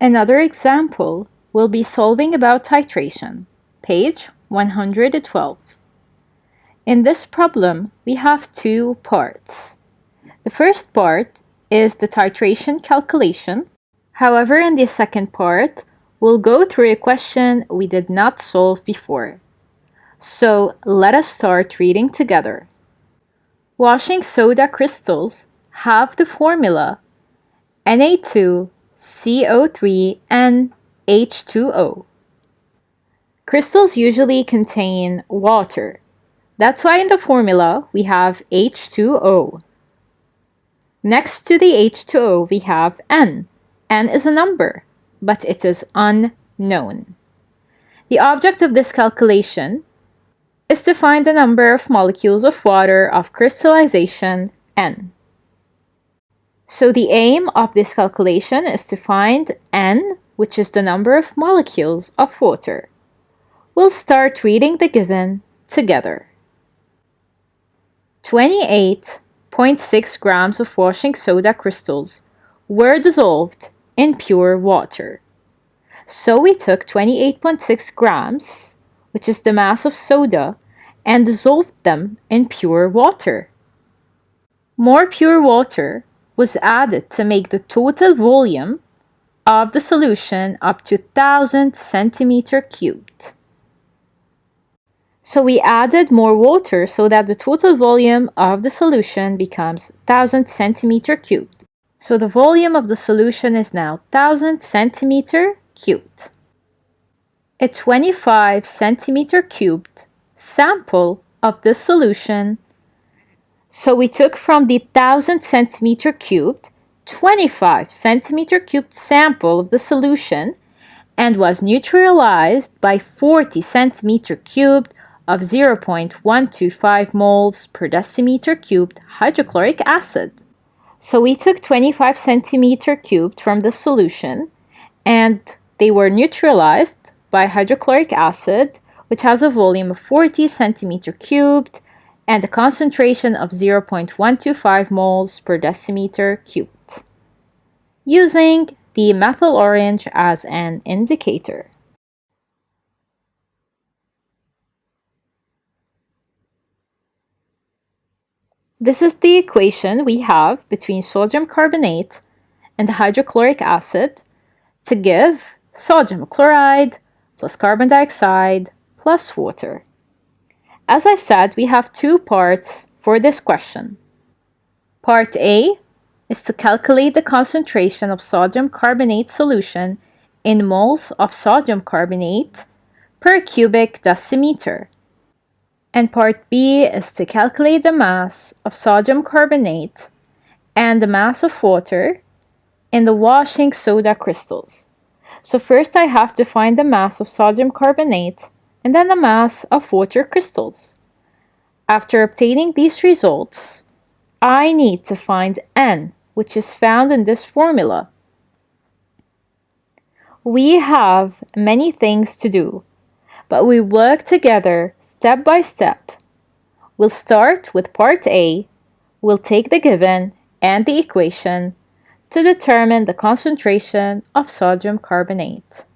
Another example will be solving about titration, page 112. In this problem, we have two parts. The first part is the titration calculation. However, in the second part, we'll go through a question we did not solve before. So let us start reading together. Washing soda crystals have the formula Na2CO3 and H2O. Crystals usually contain water. That's why in the formula we have H2O. Next to the H2O we have N. N is a number, but it is unknown. The object of this calculation is to find the number of molecules of water of crystallization N. So the aim of this calculation is to find N, which is the number of molecules of water. We'll start reading the given together. 28.6 grams of washing soda crystals were dissolved in pure water. So we took 28.6 grams, which is the mass of soda, and dissolved them in pure water. More pure water was added to make the total volume of the solution up to 1000 centimeter cubed. So we added more water so that the total volume of the solution becomes 1000 centimeter cubed. So the volume of the solution is now 1000 centimeter cubed. A 25 centimeter cubed sample of the solution. So we took from the 1000 centimeter cubed 25 centimeter cubed sample of the solution and was neutralized by 40 centimeter cubed of 0.125 moles per decimeter cubed hydrochloric acid. So we took 25 centimeter cubed from the solution and they were neutralized by hydrochloric acid, which has a volume of 40 centimeter cubed and a concentration of 0.125 moles per decimeter cubed, using the methyl orange as an indicator. This is the equation we have between sodium carbonate and hydrochloric acid to give sodium chloride plus carbon dioxide plus water. As I said, we have two parts for this question. Part A is to calculate the concentration of sodium carbonate solution in moles of sodium carbonate per cubic decimeter. And part B is to calculate the mass of sodium carbonate and the mass of water in the washing soda crystals. So first I have to find the mass of sodium carbonate and then the mass of water crystals. After obtaining these results, I need to find N, which is found in this formula. We have many things to do, but we work together step by step. We'll start with part A. We'll take the given and the equation to determine the concentration of sodium carbonate.